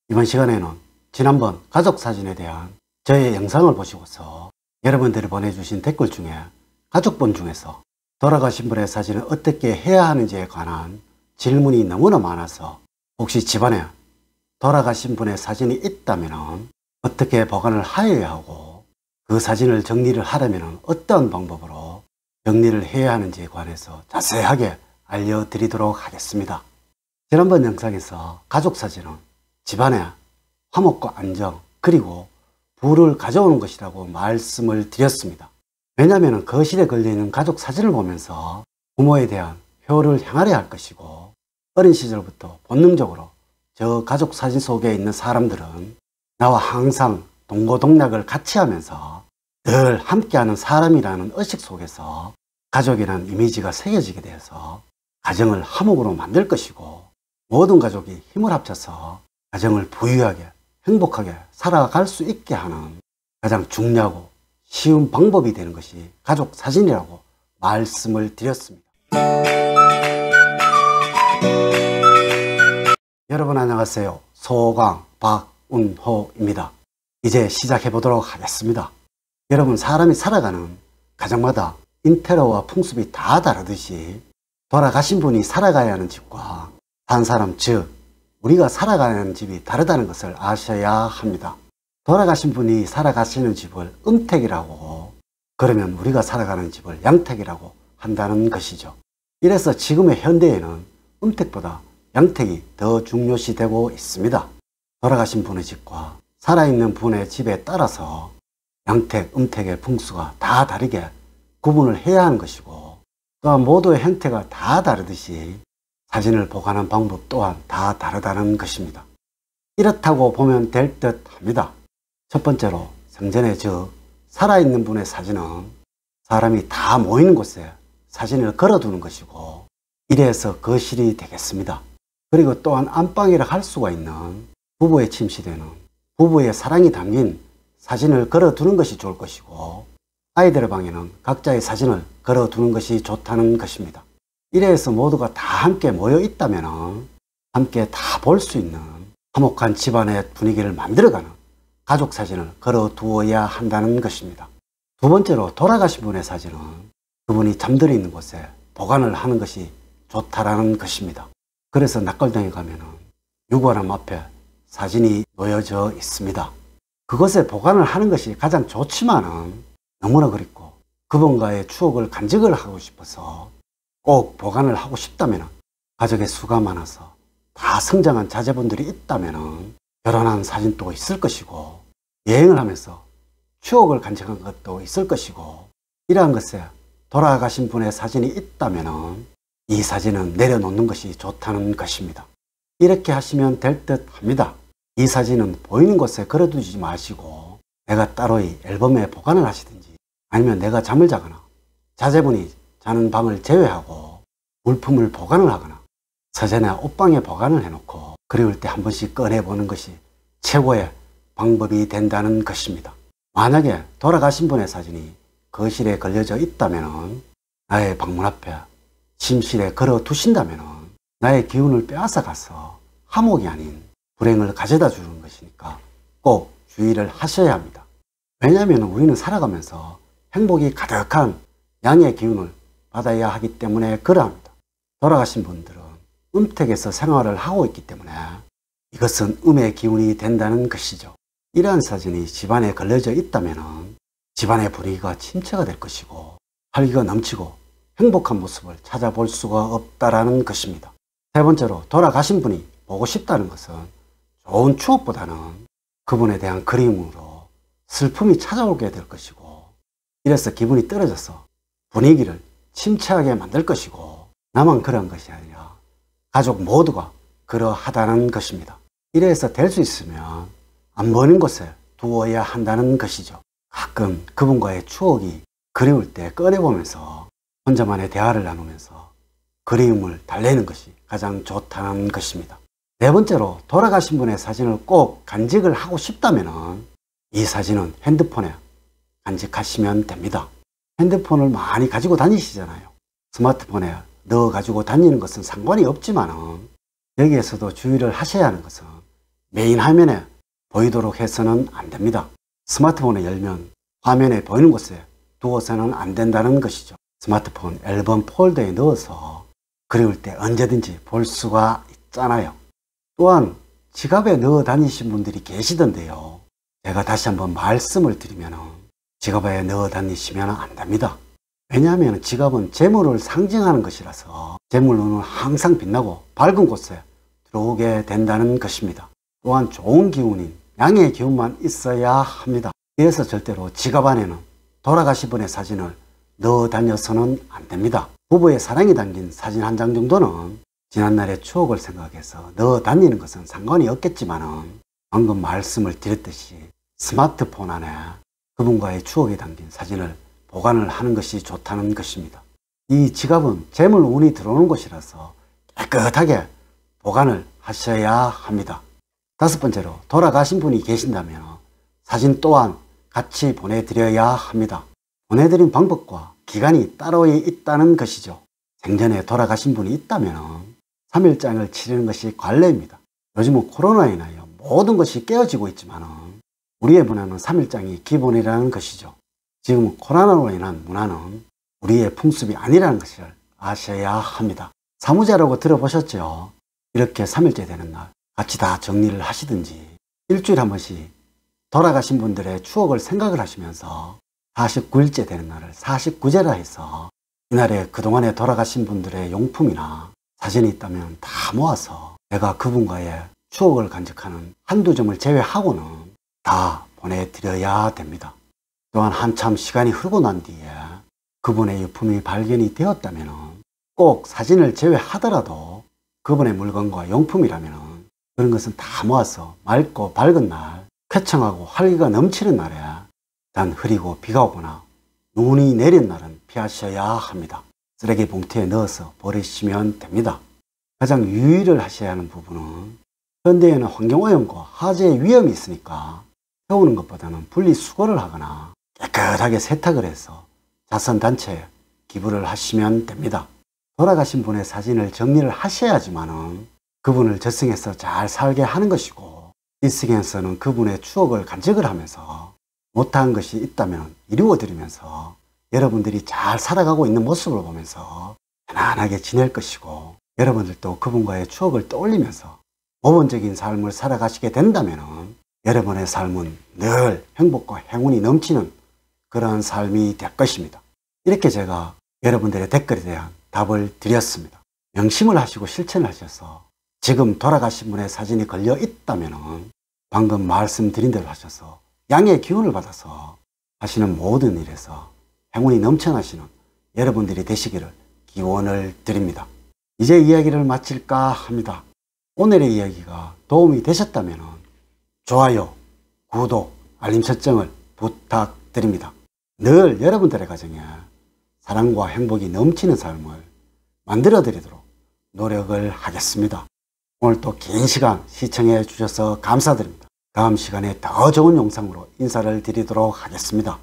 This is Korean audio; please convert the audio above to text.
이번 시간에는 지난번 가족사진에 대한 저의 영상을 보시고서 여러분들이 보내주신 댓글 중에 가족분 중에서 돌아가신 분의 사진을 어떻게 해야 하는지에 관한 질문이 너무나 많아서 혹시 집안에 돌아가신 분의 사진이 있다면 어떻게 보관을 하여야 하고 그 사진을 정리를 하려면 어떤 방법으로 정리를 해야 하는지에 관해서 자세하게 알려드리도록 하겠습니다. 지난번 영상에서 가족사진은 집안의 화목과 안정 그리고 부를 가져오는 것이라고 말씀을 드렸습니다. 왜냐하면 거실에 걸려있는 가족사진을 보면서 부모에 대한 효를 향하려 할 것이고 어린 시절부터 본능적으로 저 가족사진 속에 있는 사람들은 나와 항상 동고동락을 같이 하면서 늘 함께하는 사람이라는 의식 속에서 가족이라는 이미지가 새겨지게 되어서 가정을 화목으로 만들 것이고 모든 가족이 힘을 합쳐서 가정을 부유하게 행복하게 살아갈 수 있게 하는 가장 중요하고 쉬운 방법이 되는 것이 가족사진이라고 말씀을 드렸습니다. 여러분 안녕하세요. 소강 박운호입니다. 이제 시작해 보도록 하겠습니다. 여러분, 사람이 살아가는 가정마다 인테리어와 풍습이 다 다르듯이 돌아가신 분이 살아가야 하는 집과 산 사람, 즉 우리가 살아가야 하는 집이 다르다는 것을 아셔야 합니다. 돌아가신 분이 살아가시는 집을 음택이라고, 그러면 우리가 살아가는 집을 양택이라고 한다는 것이죠. 이래서 지금의 현대에는 음택보다 양택이 더 중요시되고 있습니다. 돌아가신 분의 집과 살아있는 분의 집에 따라서 양택, 음택의 풍수가 다 다르게 구분을 해야 하는 것이고, 또한 모두의 형태가 다 다르듯이 사진을 보관하는 방법 또한 다 다르다는 것입니다. 이렇다고 보면 될 듯 합니다. 첫 번째로 생전에 저 살아있는 분의 사진은 사람이 다 모이는 곳에 사진을 걸어두는 것이고, 이래서 거실이 되겠습니다. 그리고 또한 안방이라 할 수가 있는 부부의 침실에는 부부의 사랑이 담긴 사진을 걸어두는 것이 좋을 것이고, 아이들의 방에는 각자의 사진을 걸어두는 것이 좋다는 것입니다. 이래서 모두가 다 함께 모여 있다면 함께 다 볼 수 있는 화목한 집안의 분위기를 만들어가는 가족 사진을 걸어두어야 한다는 것입니다. 두 번째로 돌아가신 분의 사진은 그분이 잠들어 있는 곳에 보관을 하는 것이 좋다라는 것입니다. 그래서 낙골당에 가면은 유골함 앞에 사진이 놓여져 있습니다. 그것에 보관을 하는 것이 가장 좋지만은 너무나 그립고 그분과의 추억을 간직을 하고 싶어서 꼭 보관을 하고 싶다면, 가족의 수가 많아서 다 성장한 자제분들이 있다면 결혼한 사진도 있을 것이고, 여행을 하면서 추억을 간직한 것도 있을 것이고, 이러한 것에 돌아가신 분의 사진이 있다면 이 사진은 내려놓는 것이 좋다는 것입니다. 이렇게 하시면 될 듯 합니다. 이 사진은 보이는 곳에 걸어두지 마시고 내가 따로 이 앨범에 보관을 하시든지, 아니면 내가 잠을 자거나 자제분이 자는 방을 제외하고 물품을 보관을 하거나 서재나 옷방에 보관을 해놓고 그리울 때 한 번씩 꺼내보는 것이 최고의 방법이 된다는 것입니다. 만약에 돌아가신 분의 사진이 거실에 걸려져 있다면 나의 방문 앞에 침실에 걸어 두신다면 나의 기운을 빼앗아 가서 화목이 아닌 불행을 가져다 주는 것이니까 꼭 주의를 하셔야 합니다. 왜냐하면 우리는 살아가면서 행복이 가득한 양의 기운을 받아야 하기 때문에 그러합니다. 돌아가신 분들은 음택에서 생활을 하고 있기 때문에 이것은 음의 기운이 된다는 것이죠. 이러한 사진이 집안에 걸려져 있다면 집안의 분위기가 침체가 될 것이고 활기가 넘치고 행복한 모습을 찾아볼 수가 없다라는 것입니다. 세 번째로 돌아가신 분이 보고 싶다는 것은 좋은 추억보다는 그분에 대한 그리움으로 슬픔이 찾아오게 될 것이고, 이래서 기분이 떨어져서 분위기를 침체하게 만들 것이고, 나만 그런 것이 아니라 가족 모두가 그러하다는 것입니다. 이래서 될 수 있으면 안 보이는 곳에 두어야 한다는 것이죠. 가끔 그분과의 추억이 그리울 때 꺼내보면서 혼자만의 대화를 나누면서 그리움을 달래는 것이 가장 좋다는 것입니다. 네 번째로 돌아가신 분의 사진을 꼭 간직을 하고 싶다면 이 사진은 핸드폰에 간직하시면 됩니다. 핸드폰을 많이 가지고 다니시잖아요. 스마트폰에 넣어 가지고 다니는 것은 상관이 없지만 여기에서도 주의를 하셔야 하는 것은 메인 화면에 보이도록 해서는 안 됩니다. 스마트폰을 열면 화면에 보이는 곳에 두어서는 안 된다는 것이죠. 스마트폰 앨범 폴더에 넣어서 그리울 때 언제든지 볼 수가 있잖아요. 또한 지갑에 넣어 다니신 분들이 계시던데요. 제가 다시 한번 말씀을 드리면 지갑에 넣어 다니시면 안 됩니다. 왜냐하면 지갑은 재물을 상징하는 것이라서 재물로는 항상 빛나고 밝은 곳에 들어오게 된다는 것입니다. 또한 좋은 기운인 양의 기운만 있어야 합니다. 그래서 절대로 지갑 안에는 돌아가신 분의 사진을 넣어 다녀서는 안 됩니다. 부부의 사랑이 담긴 사진 한 장 정도는 지난날의 추억을 생각해서 넣어 다니는 것은 상관이 없겠지만 방금 말씀을 드렸듯이 스마트폰 안에 그분과의 추억이 담긴 사진을 보관을 하는 것이 좋다는 것입니다. 이 지갑은 재물 운이 들어오는 곳이라서 깨끗하게 보관을 하셔야 합니다. 다섯 번째로 돌아가신 분이 계신다면 사진 또한 같이 보내드려야 합니다. 보내드린 방법과 기간이 따로 있다는 것이죠. 생전에 돌아가신 분이 있다면 3일장을 치르는 것이 관례입니다. 요즘은 코로나로 인하여 모든 것이 깨어지고 있지만 우리의 문화는 3일장이 기본이라는 것이죠. 지금 코로나로 인한 문화는 우리의 풍습이 아니라는 것을 아셔야 합니다. 사무제라고 들어보셨죠? 이렇게 3일째 되는 날 같이 다 정리를 하시든지 일주일에 한 번씩 돌아가신 분들의 추억을 생각을 하시면서 49일째 되는 날을 49제라 해서 이날에 그동안에 돌아가신 분들의 용품이나 사진이 있다면 다 모아서 내가 그분과의 추억을 간직하는 한두 점을 제외하고는 다 보내드려야 됩니다. 또한 한참 시간이 흐르고 난 뒤에 그분의 유품이 발견이 되었다면 꼭 사진을 제외하더라도 그분의 물건과 용품이라면 그런 것은 다 모아서 맑고 밝은 날, 쾌청하고 활기가 넘치는 날에 단 흐리고 비가 오거나 눈이 내린 날은 피하셔야 합니다. 쓰레기 봉투에 넣어서 버리시면 됩니다. 가장 유의를 하셔야 하는 부분은 현대에는 환경오염과 화재의 위험이 있으니까 태우는 것보다는 분리수거를 하거나 깨끗하게 세탁을 해서 자선단체에 기부를 하시면 됩니다. 돌아가신 분의 사진을 정리를 하셔야지만은 그분을 저승에서 잘 살게 하는 것이고 일승에서는 그분의 추억을 간직을 하면서 못한 것이 있다면 이루어드리면서 여러분들이 잘 살아가고 있는 모습을 보면서 편안하게 지낼 것이고 여러분들도 그분과의 추억을 떠올리면서 모범적인 삶을 살아가시게 된다면 여러분의 삶은 늘 행복과 행운이 넘치는 그런 삶이 될 것입니다. 이렇게 제가 여러분들의 댓글에 대한 답을 드렸습니다. 명심을 하시고 실천을 하셔서 지금 돌아가신 분의 사진이 걸려 있다면 방금 말씀드린 대로 하셔서 양의 기운을 받아서 하시는 모든 일에서 행운이 넘쳐나시는 여러분들이 되시기를 기원을 드립니다. 이제 이야기를 마칠까 합니다. 오늘의 이야기가 도움이 되셨다면 좋아요, 구독, 알림 설정을 부탁드립니다. 늘 여러분들의 가정에 사랑과 행복이 넘치는 삶을 만들어 드리도록 노력을 하겠습니다. 오늘 또 긴 시간 시청해 주셔서 감사드립니다. 다음 시간에 더 좋은 영상으로 인사를 드리도록 하겠습니다.